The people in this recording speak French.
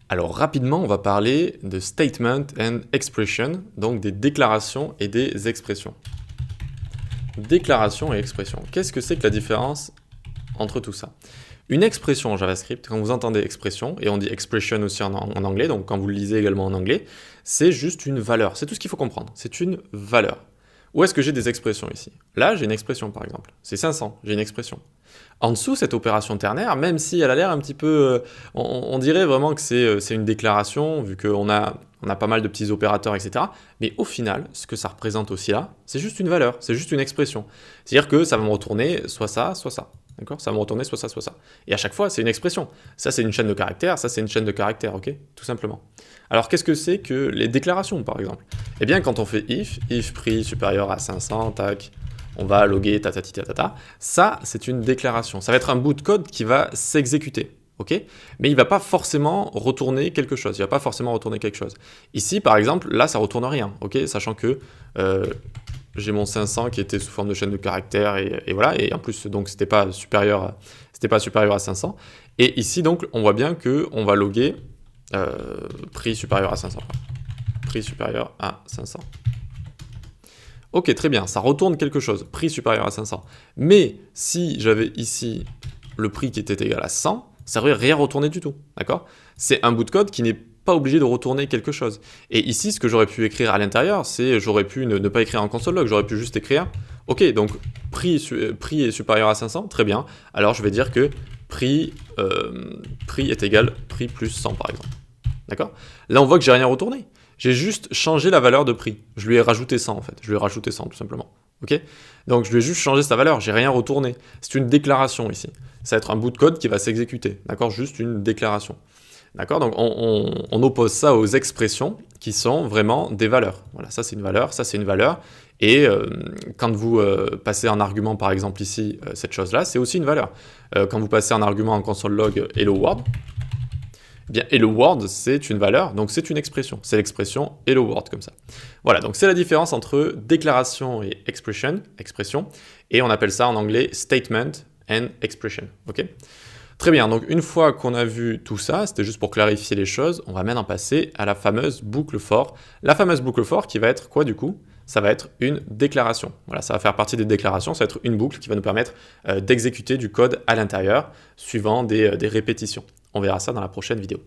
Alors rapidement, on va parler de statement and expression, donc des déclarations et des expressions. Déclaration et expression. Qu'est-ce que c'est que la différence entre tout ça? Une expression en JavaScript, quand vous entendez expression, et on dit expression aussi en anglais, donc quand vous le lisez également en anglais, c'est juste une valeur. C'est tout ce qu'il faut comprendre. C'est une valeur. Où est-ce que j'ai des expressions ici? Là, j'ai une expression par exemple. C'est 500, j'ai une expression. En dessous, cette opération ternaire, même si elle a l'air un petit peu... on dirait vraiment que c'est une déclaration, vu qu'on a pas mal de petits opérateurs, etc. Mais au final, ce que ça représente aussi là, c'est juste une valeur, c'est juste une expression. C'est-à-dire que ça va me retourner soit ça, soit ça. D'accord? Ça va me retourner soit ça, soit ça. Et à chaque fois, c'est une expression. Ça, c'est une chaîne de caractères, ça, c'est une chaîne de caractères, ok? Tout simplement. Alors, qu'est-ce que c'est que les déclarations, par exemple? Eh bien, quand on fait if prix supérieur à 500, tac, on va loguer tatati tatata, ça, c'est une déclaration. Ça va être un bout de code qui va s'exécuter. Ok? Mais il ne va pas forcément retourner quelque chose. Il va pas forcément retourner quelque chose. Ici, par exemple, là, ça retourne rien. Ok? Sachant que j'ai mon 500 qui était sous forme de chaîne de caractères et voilà. Et en plus, donc, c'était pas supérieur à 500. Et ici, donc, on voit bien que on va loguer prix supérieur à 500. Prix supérieur à 500. Ok, très bien, ça retourne quelque chose, prix supérieur à 500. Mais si j'avais ici le prix qui était égal à 100, ça n'aurait rien retourné du tout, d'accord? C'est un bout de code qui n'est pas obligé de retourner quelque chose. Et ici, ce que j'aurais pu écrire à l'intérieur, c'est j'aurais pu ne pas écrire en console log, j'aurais pu juste écrire, ok, donc prix est supérieur à 500, très bien, alors je vais dire que prix est égal prix plus 100 par exemple, d'accord? Là, on voit que j'ai rien retourné. J'ai juste changé la valeur de prix. Je lui ai rajouté 100 en fait. Je lui ai rajouté 100 tout simplement. Ok? Donc je lui ai juste changé sa valeur. J'ai rien retourné. C'est une déclaration ici. Ça va être un bout de code qui va s'exécuter. D'accord? Juste une déclaration. D'accord? Donc on oppose ça aux expressions qui sont vraiment des valeurs. Voilà, ça c'est une valeur, ça c'est une valeur. Et quand vous passez un argument par exemple ici, cette chose-là, c'est aussi une valeur. Quand vous passez un argument en console log hello world, eh bien, hello world, c'est une valeur, donc c'est une expression. C'est l'expression hello world, comme ça. Voilà, donc c'est la différence entre déclaration et expression, et on appelle ça en anglais statement and expression. Ok? Très bien, donc une fois qu'on a vu tout ça, c'était juste pour clarifier les choses, on va maintenant passer à la fameuse boucle for. La fameuse boucle for qui va être quoi du coup? Ça va être une déclaration. Voilà, ça va faire partie des déclarations, ça va être une boucle qui va nous permettre d'exécuter du code à l'intérieur, suivant des répétitions. On verra ça dans la prochaine vidéo.